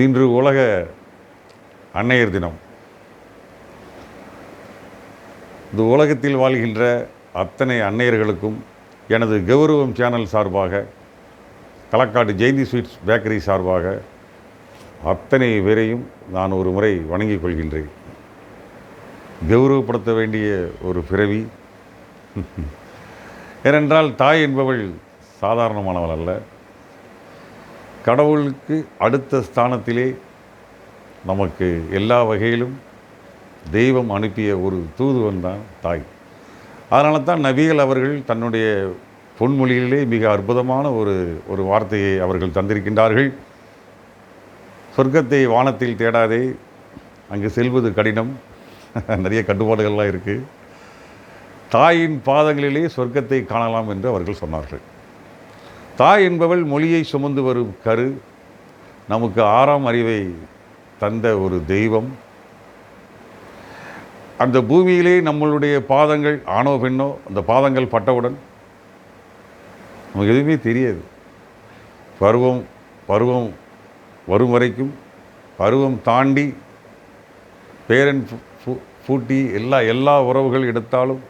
இன்று உலக அன்னையர் தினம். இந்த உலகத்தில் வாழ்கின்ற அத்தனை அன்னையர்களுக்கும் எனது கௌரவம் சேனல் சார்பாக, களக்காடு ஜெயந்தி ஸ்வீட்ஸ் பேக்கரி சார்பாக அத்தனை பேரையும் நான் ஒரு முறை வணங்கிக் கொள்கின்றேன். கௌரவப்படுத்த வேண்டிய ஒரு பிறவி. ஏனென்றால் தாய் என்பவள் சாதாரணமானவள் அல்ல. கடவுளுக்கு அடுத்த ஸ்தானத்திலே நமக்கு எல்லா வகையிலும் தெய்வம் அனுப்பிய ஒரு தூதுவன் தான் தாய். அதனால தான் நபிகள் அவர்கள் தன்னுடைய பொன்மொழியிலே மிக அற்புதமான ஒரு வார்த்தையை அவர்கள் தந்திருக்கின்றார்கள். சொர்க்கத்தை வானத்தில் தேடாதே, அங்கு செல்வது கடினம். நிறைய கட்டுப்பாடுகள்லாம் இருக்குது. தாயின் பாதங்களிலே சொர்க்கத்தை காணலாம் என்று அவர்கள் சொன்னார்கள். தாய் என்பவள் மொழியை சுமந்து வரும் கரு, நமக்கு 6ஆம் அறிவை தந்த ஒரு தெய்வம். அந்த பூமியிலே நம்மளுடைய பாதங்கள் ஆணோ பெண்ணோ அந்த பாதங்கள் பட்டவுடன் நமக்கு எதுவுமே தெரியாது. பருவம் வரும் வரைக்கும், பருவம் தாண்டி பேரன் பூட்டி எல்லா உறவுகள் எடுத்தாலும்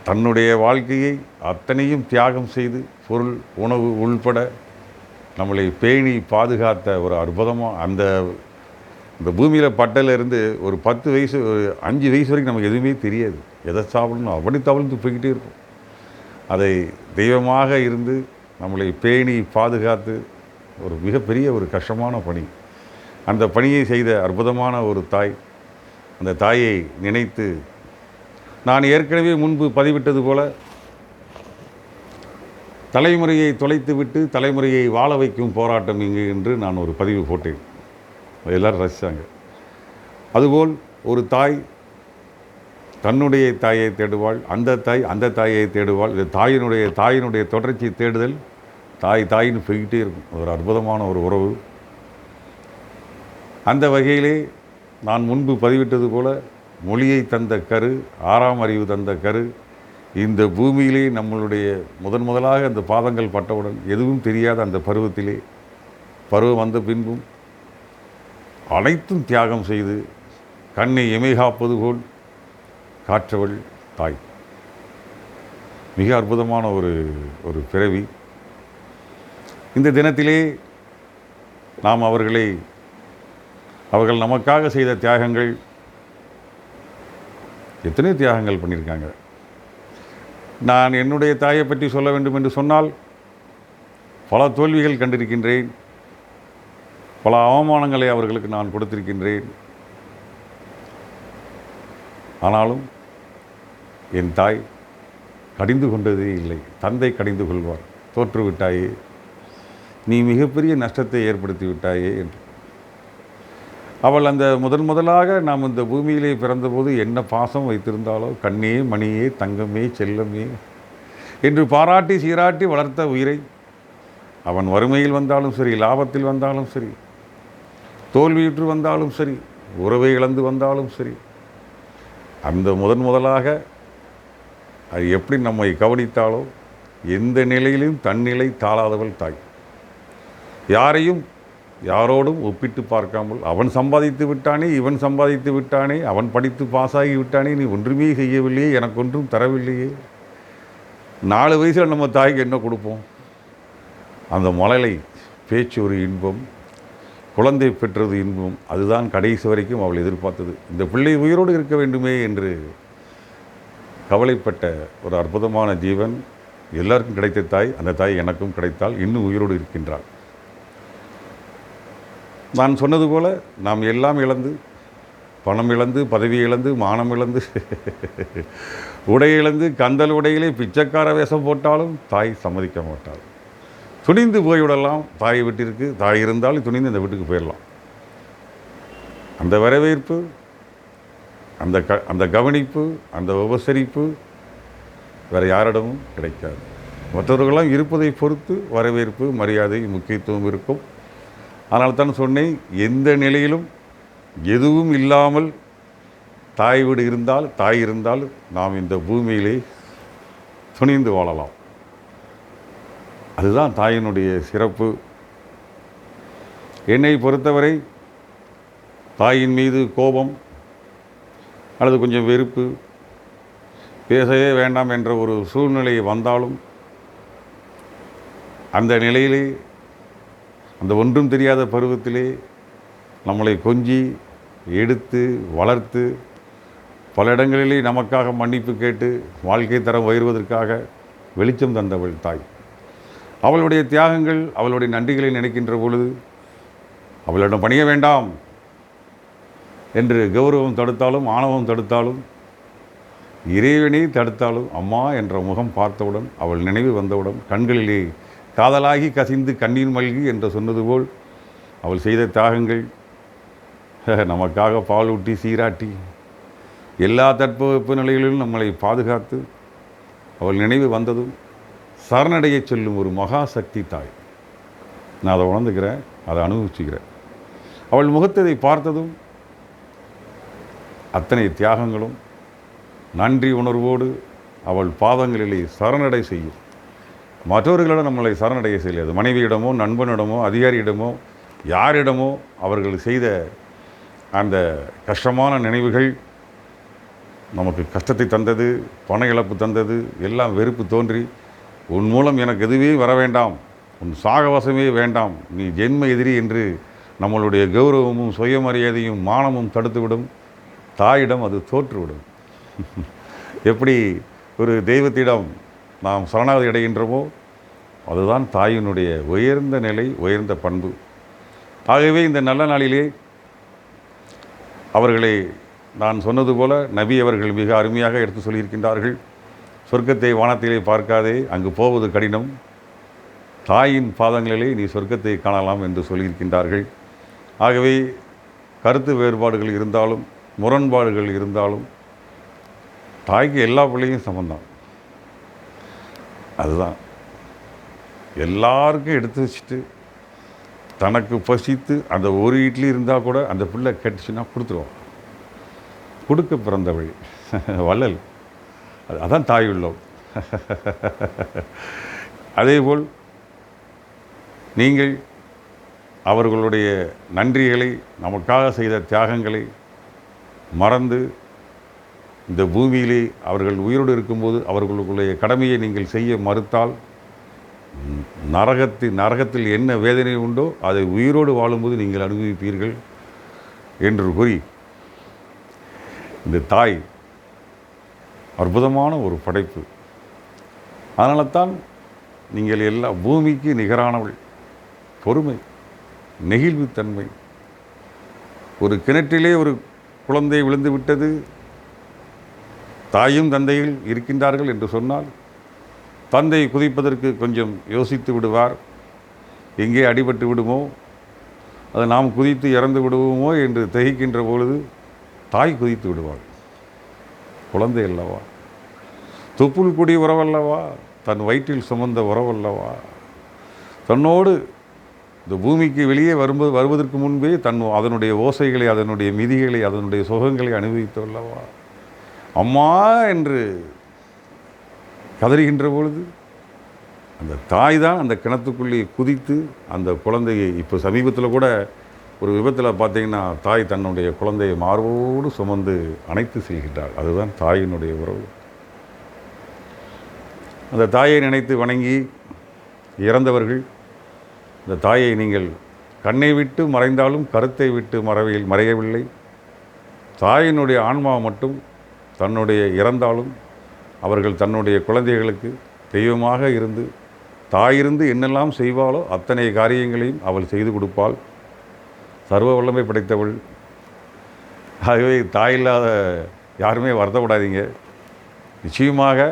தன்னுடைய வாழ்க்கையை அத்தனையும் தியாகம் செய்து பொருள் உணவு உள்பட நம்மளை பேணி பாதுகாத்த ஒரு அற்புதமாக அந்த பூமியில் பட்டலேருந்து ஒரு 10 வயசு, ஒரு 5 வயசு வரைக்கும் நமக்கு எதுவுமே தெரியாது. எதை சாப்பிடணும் அப்படி தவழ்ந்து போய்கிட்டே இருக்கும். அதை தெய்வமாக இருந்து நம்மளை பேணி பாதுகாத்து ஒரு மிகப்பெரிய ஒரு கஷ்டமான பணி. அந்த பணியை செய்த அற்புதமான ஒரு தாய். அந்த தாயை நினைத்து நான் ஏற்கனவே முன்பு பதிவிட்டது போல, தலைமுறையை தொலைத்துவிட்டு தலைமுறையை வாழ வைக்கும் போராட்டம் இங்கு என்று நான் ஒரு பதிவு போட்டேன். எல்லோரும் ரசித்தாங்க. அதுபோல் ஒரு தாய் தன்னுடைய தாயை தேடுவாள், அந்த தாயை தேடுவாள். இது தாயினுடைய தொடர்ச்சி தேடுதல். தாயின்னு போய்கிட்டே இருக்கும். ஒரு அற்புதமான ஒரு உறவு. அந்த வகையிலே நான் முன்பு பதிவிட்டது போல, மொழியை தந்த கரு, 6ஆம் அறிவு தந்த கரு, இந்த பூமியிலே நம்மளுடைய முதலாக அந்த பாதங்கள் பட்டவுடன் எதுவும் தெரியாத அந்த பருவத்திலே, பருவம் வந்த பின்பும் அனைத்தும் தியாகம் செய்து கண்ணை இமைகாப்பது போல் காற்றவள் தாய். மிக அற்புதமான ஒரு பிறவி. இந்த தினத்திலே நாம் அவர்கள் நமக்காக செய்த தியாகங்கள், எத்தனை தியாகங்கள் பண்ணியிருக்காங்க. நான் என்னுடைய தாயை பற்றி சொல்ல வேண்டும் என்று சொன்னால், பல தோல்விகள் கண்டிருக்கின்றேன், பல அவமானங்களை அவர்களுக்கு நான் கொடுத்திருக்கின்றேன். ஆனாலும் என் தாய் கடிந்து கொண்டதே இல்லை. தந்தை கடிந்து கொள்வார், தோற்றுவிட்டாயே, நீ மிகப்பெரிய நஷ்டத்தை ஏற்படுத்தி விட்டாயே என்று. அவள் அந்த முதலாக நாம் இந்த பூமியிலே பிறந்தபோது என்ன பாசம் வைத்திருந்தாலோ, கண்ணே மணியே தங்கமே செல்லமே என்று பாராட்டி சீராட்டி வளர்த்த உயிரை, அவன் வறுமையில் வந்தாலும் சரி, லாபத்தில் வந்தாலும் சரி, தோல்வியுற்று வந்தாலும் சரி, உறவை இழந்து வந்தாலும் சரி, அந்த முதலாக அது எப்படி நம்மை கவனித்தாலோ, எந்த நிலையிலும் தன்னிலை தாழாதவள் தாய். யாரோடும் ஒப்பிட்டு பார்க்காமல், அவன் சம்பாதித்து விட்டானே, இவன் சம்பாதித்து விட்டானே, அவன் படித்து பாஸாகி விட்டானே, நீ ஒன்றுமே செய்யவில்லையே, எனக்கு ஒன்றும் தரவில்லையே. 4 வயசில் நம்ம தாய்க்கு என்ன கொடுப்போம்? அந்த மழலை பேச்சு ஒரு இன்பம், குழந்தை பெற்றது இன்பம். அதுதான் கடைசி வரைக்கும் அவள் எதிர்பார்த்தது. இந்த பிள்ளை உயிரோடு இருக்க வேண்டுமே என்று கவலைப்பட்ட ஒரு அற்புதமான ஜீவன். எல்லாருக்கும் கிடைத்த தாய். அந்த தாய் எனக்கும் கிடைத்தால் இன்னும் உயிரோடு இருக்கின்றாள். நான் சொன்னது போல, நாம் எல்லாம் இழந்து, பணம் இழந்து, பதவி இழந்து, மானம் இழந்து, உடை இழந்து, கந்தல் உடையிலே பிச்சைக்கார வேஷம் போட்டாலும் தாய் சம்மதிக்க மாட்டாள். துணிந்து போய்விடலாம் தாய் வீட்டிற்கு. தாய் இருந்தாலும் துணிந்து அந்த வீட்டுக்கு போயிடலாம். அந்த வரவேற்பு, அந்த கவனிப்பு, அந்த உபசரிப்பு வேறு யாரிடமும் கிடைக்காது. மற்றவர்களெல்லாம் இருப்பதை பொறுத்து வரவேற்பு, மரியாதை, முக்கியத்துவம் இருக்கும். ஆனால் தான் சொன்னேன், எந்த நிலையிலும் எதுவும் இல்லாமல் தாய் இருந்தால் நாம் இந்த பூமியிலே துணிந்து வாழலாம். அதுதான் தாயினுடைய சிறப்பு. என்னை பொறுத்தவரை தாயின் மீது கோபம் அல்லது கொஞ்சம் வெறுப்பு, பேசவே வேண்டாம் என்ற ஒரு சூழ்நிலை வந்தாலும் அந்த நிலையிலே, அந்த ஒன்றும் தெரியாத பருவத்திலே நம்மளை கொஞ்சி எடுத்து வளர்த்து பல இடங்களிலே நமக்காக மன்னிப்பு கேட்டு வாழ்க்கை தரம் உயர்வதற்காக வெளிச்சம் தந்தவள் தாய். அவளுடைய தியாகங்கள், அவளுடைய நன்றிகளை நினைக்கின்ற பொழுது அவளிடம் பணிய வேண்டாம் என்று கௌரவம் தடுத்தாலும், ஆணவம் தடுத்தாலும், இறைவனை தடுத்தாலும், அம்மா என்ற முகம் பார்த்தவுடன், அவள் நினைவு வந்தவுடன் கண்களிலே காதலாகி கசிந்து கண்ணீர் மல்கி என்று சொன்னது போல் அவள் செய்த தியாகங்கள், நமக்காக பாலூட்டி சீராட்டி எல்லா தட்பவெப்ப நிலைகளிலும் நம்மளை பாதுகாத்து அவள் நினைவு வந்ததும் சரணடைய சொல்லும் ஒரு மகா சக்தி தாய். நான் அதை உணர்ந்துக்கிறேன், அதை அனுபவிச்சுக்கிறேன். அவள் முகத்தை பார்த்ததும் அத்தனை தியாகங்களும் நன்றி உணர்வோடு அவள் பாதங்களிலே சரணடை செய்யும். மற்றவர்களிடம் நம்மளை சரணடைய செய்யாது. மனைவியிடமோ, நண்பனிடமோ, அதிகாரியிடமோ, யாரிடமோ அவர்கள் செய்த அந்த கஷ்டமான நினைவுகள் நமக்கு கஷ்டத்தை தந்தது, பண இழப்பு தந்தது, எல்லாம் வெறுப்பு தோன்றி உன் மூலம் எனக்கு எதுவே வர வேண்டாம், உன் சாகவசமே வேண்டாம், நீ ஜென்ம எதிரி என்று நம்மளுடைய கௌரவமும் சுயமரியாதையும் மானமும் தடுத்துவிடும். தாயிடம் அது தோற்றுவிடும். எப்படி ஒரு தெய்வத்திடம் நாம் சரணாகதி அடைகின்றோமோ அதுதான் தாயினுடைய உயர்ந்த நிலை, உயர்ந்த பண்பு. ஆகவே இந்த நல்ல நாளிலே அவர்களை நான் சொன்னது போல நபி அவர்கள் மிக அருமையாக எடுத்து சொல்லியிருக்கின்றார்கள். சொர்க்கத்தை வானத்திலே பார்க்காதே, அங்கு போவது கடினம், தாயின் பாதங்களிலே நீ சொர்க்கத்தை காணலாம் என்று சொல்லியிருக்கின்றார்கள். ஆகவே கருத்து வேறுபாடுகள் இருந்தாலும், முரண்பாடுகள் இருந்தாலும், தாய்க்கு எல்லா பிள்ளையும் சமந்தான். அதுதான் எல்லாருக்கும் எடுத்து வச்சுட்டு தனக்கு பசித்து அந்த ஒரு இட்லி இருந்தால் கூட அந்த பிள்ளை கேட்டுச்சுன்னா கொடுத்துருவோம். கொடுக்க பிறந்தவள் வள்ளல், அதான் தாய் உள்ளம். அதேபோல் நீங்கள் அவர்களுடைய நன்றிகளை, நமக்காக செய்த தியாகங்களை மறந்து இந்த பூமியிலே அவர்கள் உயிரோடு இருக்கும்போது அவர்களுடைய கடமையை நீங்கள் செய்ய மறுத்தால் நரகத்தில் என்ன வேதனை உண்டோ அதை உயிரோடு வாழும்போது நீங்கள் அனுபவிப்பீர்கள் என்று கூறி, இந்த தாய் அற்புதமான ஒரு படைப்பு. அதனால தான் நீங்கள் எல்லா பூமிக்கு நிகரானவள். பொறுமை, நெகிழ்வுத்தன்மை. ஒரு கிணற்றிலே ஒரு குழந்தை விழுந்து விட்டது, தாயும் தந்தையில் இருக்கின்றார்கள் என்று சொன்னால் தந்தை குதிப்பதற்கு கொஞ்சம் யோசித்து விடுவார். எங்கே அடிபட்டு விடுமோ, அது நாம் குதித்து இறந்து விடுவோமோ என்று திகைக்கின்ற பொழுது தாய் குதித்து விடுவாள். குழந்தை அல்லவா, தொப்புள் கொடி உறவல்லவா, தன் வயிற்றில் சுமந்த உறவல்லவா, தன்னோடு இந்த பூமிக்கு வெளியே வருவதற்கு முன்பே அதனுடைய ஓசைகளை, அதனுடைய மிதிகளை, அதனுடைய சுகங்களை அனுபவித்தல்லவா. அம்மா என்று கதறுகின்ற பொழுது அந்த தாய் தான் அந்த கிணத்துக்குள்ளே குதித்து அந்த குழந்தையை, இப்போ சமீபத்தில் கூட ஒரு விபத்தில் பார்த்தீங்கன்னா தாய் தன்னுடைய குழந்தையை மார்போடு சுமந்து அணைத்து செல்கின்றாள். அதுதான் தாயினுடைய உறவு. அந்த தாயை நினைத்து வணங்கி இறந்தவர்கள், இந்த தாயை நீங்கள் கண்ணை விட்டு மறைந்தாலும் கருத்தை விட்டு மறையவில்லை. தாயினுடைய ஆன்மா மட்டும் தன்னுடைய இறந்தாலும் அவர்கள் தன்னுடைய குழந்தைகளுக்கு தெய்வமாக இருந்து, தாயிருந்து என்னெல்லாம் செய்வாளோ அத்தனை காரியங்களையும் அவள் செய்து கொடுப்பாள். சர்வ வல்லமை படைத்தவள். ஆகவே தாயில்லாத யாருமே வருத்தப்படாதீங்க. நிச்சயமாக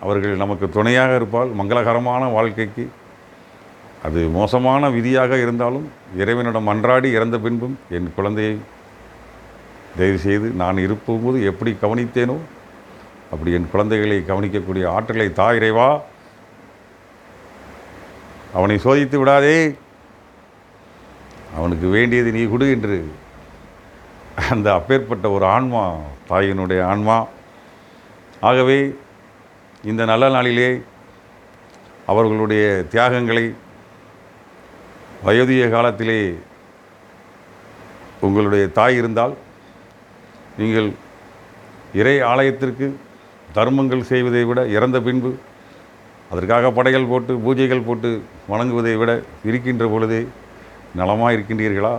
அவர்கள் நமக்கு துணையாக இருப்பாள். மங்களகரமான வாழ்க்கைக்கு அது மோசமான விதியாக இருந்தாலும் இறைவனிடம் அன்றாடி இறந்த பின்பும் என் குழந்தையை தயவுசெய்து நான் இருக்கும்போது எப்படி கவனித்தேனோ அப்படி என் குழந்தைகளை கவனிக்கக்கூடிய ஆற்றலை தாய் இறைவா அவனை சோதித்து விடாதே, அவனுக்கு வேண்டியது நீ கொடு என்று அந்த அப்பேற்பட்ட ஒரு ஆன்மா தாயினுடைய ஆன்மா. ஆகவே இந்த நல்ல நாளிலே அவர்களுடைய தியாகங்களை வயோதிக காலத்திலே உங்களுடைய தாய் இருந்தால் நீங்கள் இறை ஆலயத்திற்கு தர்மங்கள் செய்வதை விட இறந்த பின்பு அதற்காக படைகள் போட்டு பூஜைகள் போட்டு வணங்குவதை விட இருக்கின்ற பொழுதே நலமாக இருக்கின்றீர்களா?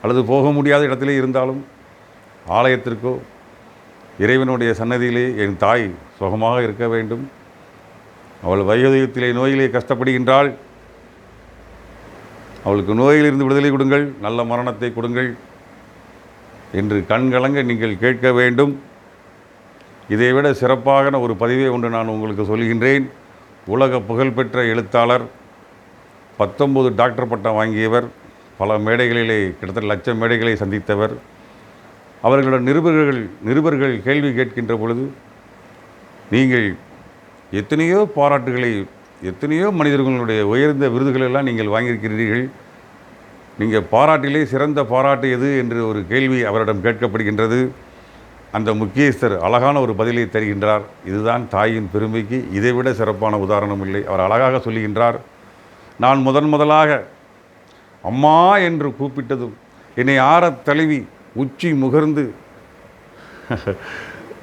அல்லது போக முடியாத இடத்திலே இருந்தாலும் ஆலயத்திற்கோ இறைவனுடைய சன்னதியிலே என் தாய் சுகமாக இருக்க வேண்டும், அவள் வயோதிகத்திலே நோயிலே கஷ்டப்படுகின்றாள், அவளுக்கு நோயிலிருந்து விடுதலை கொடுங்கள், நல்ல மரணத்தை கொடுங்கள் என்று கண்கலங்க நீங்கள் கேட்க வேண்டும். இதைவிட சிறப்பான ஒரு பதிவை ஒன்று நான் உங்களுக்கு சொல்கின்றேன். உலக புகழ்பெற்ற எழுத்தாளர், 19 டாக்டர் பட்டம் வாங்கியவர், பல மேடைகளிலே கிட்டத்தட்ட லட்சம் மேடைகளை சந்தித்தவர். அவர்களோட நிருபர்கள் கேள்வி கேட்கின்ற பொழுது, நீங்கள் எத்தனையோ பாராட்டுகளை, எத்தனையோ மனிதர்களுடைய உயர்ந்த விருதுகளெல்லாம் நீங்கள் வாங்கியிருக்கிறீர்கள், நீங்கள் பாராட்டிலே சிறந்த பாராட்டு எது என்று ஒரு கேள்வி அவரிடம் கேட்கப்படுகின்றது. அந்த முக்கியஸ்தர் அழகான ஒரு பதிலை தருகின்றார். இதுதான் தாயின் பெருமைக்கு இதைவிட சிறப்பான உதாரணம் இல்லை. அவர் அழகாக சொல்லுகின்றார், நான் முதலாக அம்மா என்று கூப்பிட்டதும் என்னை ஆறத் தழுவி உச்சி முகர்ந்து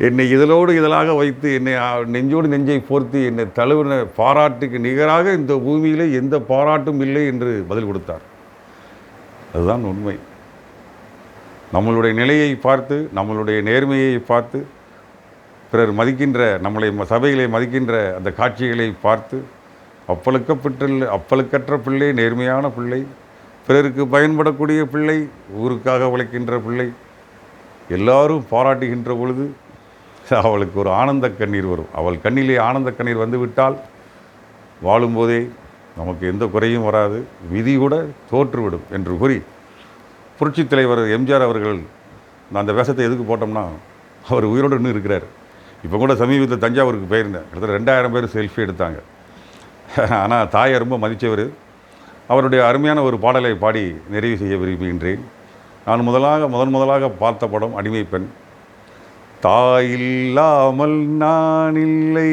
என்னை இதழோடு இதழாக வைத்து என்னை நெஞ்சோடு நெஞ்சை போர்த்தி என்னை தழுவின பாராட்டுக்கு நிகராக இந்த பூமியிலே எந்த பாராட்டும் இல்லை என்று பதில் கொடுத்தார். அதுதான் உண்மை. நம்மளுடைய நிலையை பார்த்து, நம்மளுடைய நேர்மையை பார்த்து, பிறர் மதிக்கின்ற, நம்மளை சபைகளை மதிக்கின்ற அந்த காட்சிகளை பார்த்து, அப்பழுக்கற்ற பிள்ளை, நேர்மையான பிள்ளை, பிறருக்கு பயன்படக்கூடிய பிள்ளை, ஊருக்காக உழைக்கின்ற பிள்ளை, எல்லாரும் பாராட்டுகின்ற பொழுது அவளுக்கு ஒரு ஆனந்த கண்ணீர் வரும். அவள் கண்ணிலே ஆனந்த கண்ணீர் வந்துவிட்டால் வாழும்போதே நமக்கு எந்த குறையும் வராது, விதி கூட தோற்றுவிடும் என்று கூறி, புரட்சித் தலைவர் எம்ஜிஆர் அவர்கள், நான் அந்த வேஷத்தை எதுக்கு போட்டோம்னா, அவர் உயிரோடு இன்னும் இருக்கிறார். இப்போ கூட சமீபத்தில் தஞ்சாவூருக்கு போயிருந்தேன். கிட்டத்தட்ட 2000 பேர் செல்ஃபி எடுத்தாங்க. ஆனால் தாயை ரொம்ப மதித்தவர். அவருடைய அருமையான ஒரு பாடலை பாடி நிறைவு செய்ய விரும்புகின்றேன். நான் முதலாக பார்த்த படம் அடிமை பெண். தாயில்லாமல் நான் இல்லை,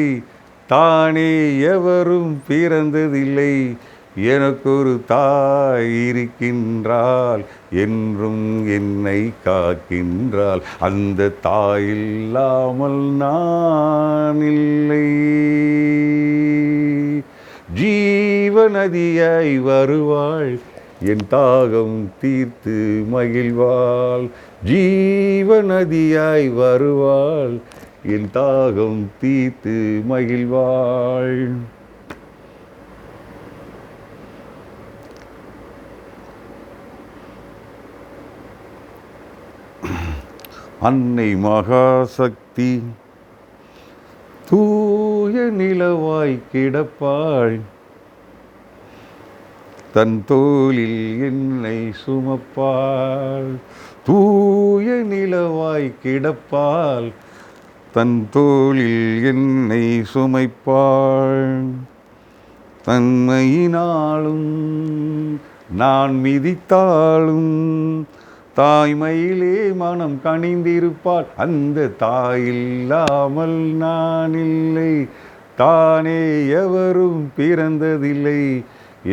தானே எவரும் பிறந்ததில்லை, எனக்கொரு தாய் இருக்கின்றாள், என்றும் என்னை காக்கின்றாள், அந்த தாயில்லாமல் நான் இல்லை. ஜீவநதியாய் வருவாள், என் தாகம் தீர்த்து மகிழ்வாள், ஜீவநதியாய் வருவாள், என் தாகம் தீர்த்து மகிழ்வாள். அன்னை மகாசக்தி தூய நிலவாய் கிடப்பாள், தன் தோளில் என்னை சுமப்பாள். தூய நிலவாய் கிடப்பாள், தன் தோளில் என்னை சுமைப்பாள். தன்மையினாலும் நான் மிதித்தாலும் தாய்மையிலே மனம் கனிந்திருப்பாள், அந்த தாயில்லாமல் நான் இல்லை, தானே எவரும் பிறந்ததில்லை,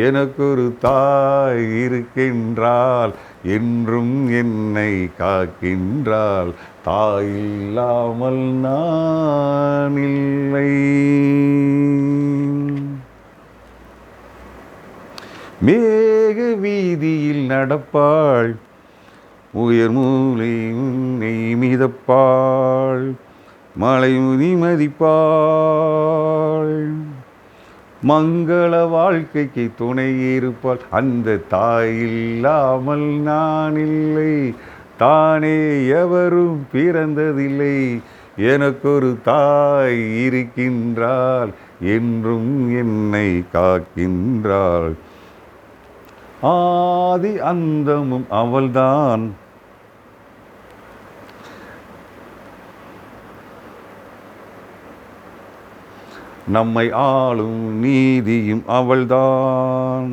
எனக்கொரு தாய் இருக்கின்றாள், என்றும் என்னை காக்கின்றாள், தாயில்லாமல் நான் இல்லை. மேக வீதியில் நடப்பாள், உயர் மூலை உன்னை மிதப்பாள், மலை மதிப்பாள், மங்கள வாழ்க்கைக்கு துணை இருப்பாள், அந்த தாயில்லாமல் நான் இல்லை, தானே எவரும் பிறந்ததில்லை, எனக்கொரு தாய் இருக்கின்றாள், என்றும் என்னை காக்கின்றாள், ஆதி அந்தமும் அவள்தான், நம்மை ஆளும் நீதியும் அவள்தான்,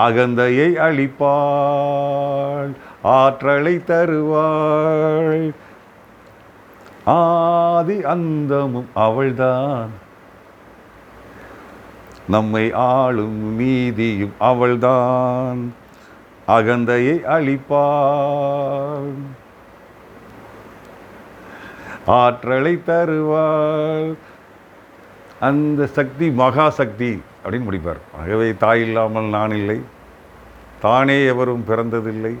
அகந்தையை அளிப்பாள், ஆற்றலை தருவாள், ஆதி அந்தமும் அவள்தான், நம்மை ஆளும் நீதியும் அவள்தான், அகந்தையை அளிப்பார், ஆற்றலை தருவார். அந்த சக்தி மகா சக்தி அப்படின்னு முடிப்பார். ஆகவே தாய் இல்லாமல் நான் இல்லை, தானே எவரும் பிறந்ததில்லை,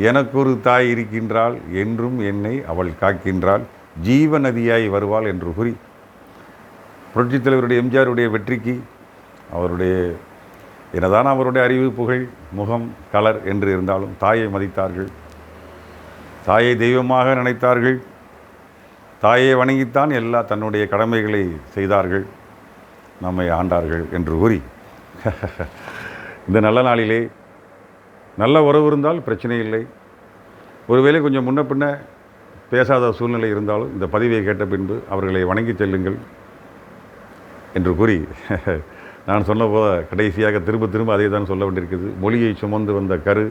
எனக்கு ஒரு தாய் இருக்கின்றாள், என்றும் என்னை அவள் காக்கின்றாள், ஜீவ நதியாய் வருவாள் என்று கூறி புரட்சித் தலைவருடைய எம்ஜிஆருடைய வெற்றிக்கு அவருடைய என்னதான் அவருடைய அறிவு புகழ் முகம் கலர் என்று இருந்தாலும் தாயை மதித்தார்கள், தாயை தெய்வமாக நினைத்தார்கள், தாயை வணங்கித்தான் எல்லா தன்னுடைய கடமைகளை செய்தார்கள், நம்மை ஆண்டார்கள் என்று கூறி இந்த நல்ல நாளிலே நல்ல உறவு இருந்தால் பிரச்சனை இல்லை, ஒருவேளை கொஞ்சம் முன்ன பின்ன பேசாத சூழ்நிலை இருந்தாலும் இந்த பதிவை கேட்ட பின்பு அவர்களை வணங்கி செல்லுங்கள் என்று கூறி நான் சொன்ன போத கடைசியாக திரும்ப திரும்ப அதே தான் சொல்ல வேண்டியிருக்குது. மொழியை சுமந்து வந்த கரு,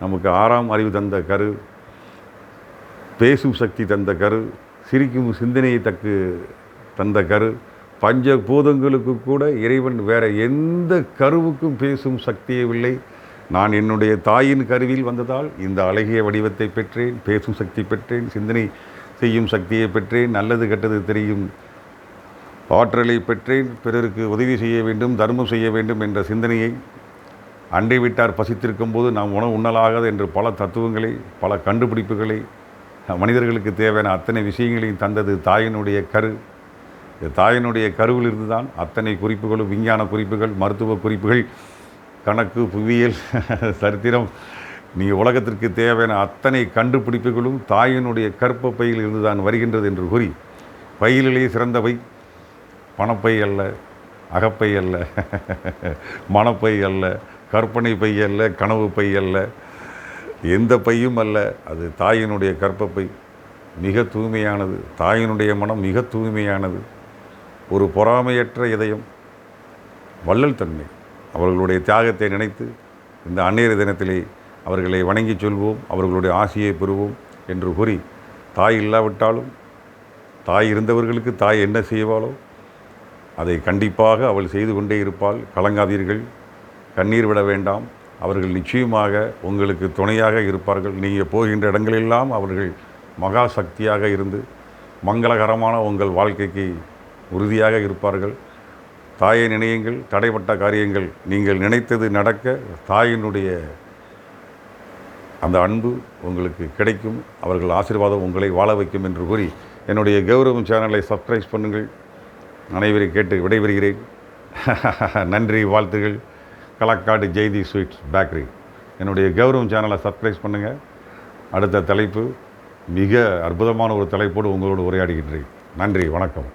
நமக்கு 6ஆம் அறிவு தந்த கரு, பேசும் சக்தி தந்த கரு, சிரிக்கும் சிந்தனையை தந்த கரு, பஞ்ச பூதங்களுக்கு கூட இறைவன் வேற எந்த கருவுக்கும் பேசும் சக்தியே இல்லை. நான் என்னுடைய தாயின் கருவில் வந்ததால் இந்த அழகிய வடிவத்தை பெற்றேன், பேசும் சக்தி பெற்றேன், சிந்தனை செய்யும் சக்தியை பெற்றேன், நல்லது கெட்டது தெரியும் ஆற்றலை பெற்றேன், பிறருக்கு உதவி செய்ய வேண்டும், தர்மம் செய்ய வேண்டும் என்ற சிந்தனையை, அண்டை வீட்டார் பசித்திருக்கும் போது நாம் உணவு உண்ணலாகாது என்று பல தத்துவங்களை, பல கண்டுபிடிப்புகளை, மனிதர்களுக்கு தேவையான அத்தனை விஷயங்களையும் தந்தது தாயினுடைய கரு. தாயினுடைய கருவிலிருந்து தான் அத்தனை குறிப்புகளும், விஞ்ஞான குறிப்புகள், மருத்துவ குறிப்புகள், கணக்கு, புவியியல், சரித்திரம், நீங்கள் உலகத்திற்கு தேவையான அத்தனை கண்டுபிடிப்புகளும் தாயினுடைய கற்ப பையில் இருந்து தான் வருகின்றது என்று கூறி, பையிலே சிறந்தவை பணப்பை அல்ல, அகப்பை அல்ல, மனப்பை அல்ல, கற்பனை பை அல்ல, கனவு பை அல்ல, எந்த பையும் அல்ல, அது தாயினுடைய கற்பப்பை. மிக தூய்மையானது, தாயினுடைய மனம் மிக தூய்மையானது, ஒரு பொறாமையற்ற இதயம், வள்ளல் தன்மை. அவர்களுடைய தியாகத்தை நினைத்து இந்த அன்னையர் தினத்திலே அவர்களை வணங்கி சொல்வோம், அவர்களுடைய ஆசியை பெறுவோம் என்று கூறி, தாய் இல்லாவிட்டாலும் தாய் இருந்தவர்களுக்கு தாய் என்ன செய்வாளோ அதை கண்டிப்பாக அவள் செய்து கொண்டே இருப்பாள். கலங்காதீர்கள், கண்ணீர் விட வேண்டாம், அவர்கள் நிச்சயமாக உங்களுக்கு துணையாக இருப்பார்கள். நீங்கள் போகின்ற இடங்களெல்லாம் அவர்கள் மகா சக்தியாக இருந்து மங்களகரமான உங்கள் வாழ்க்கைக்கு உறுதியாக இருப்பார்கள். தாயை நினையுங்கள், தடைப்பட்ட காரியங்கள் நீங்கள் நினைத்தது நடக்க தாயினுடைய அந்த அன்பு உங்களுக்கு கிடைக்கும், அவர்கள் ஆசீர்வாதம் உங்களை வாழ வைக்கும் என்று கூறி என்னுடைய கௌரவம் சேனலை சப்ஸ்கிரைப் பண்ணுங்கள். அனைவரை கேட்டு விடைபெறுகிறேன். நன்றி, வாழ்த்துகள். Kalakkad Jaythi sweets bakery. என்னுடைய கௌரவம் சேனலை சப்ஸ்கிரைப் பண்ணுங்கள். அடுத்த தலைப்பு மிக அற்புதமான ஒரு தலைப்போடு உங்களோடு உரையாடுகின்றேன். நன்றி, வணக்கம்.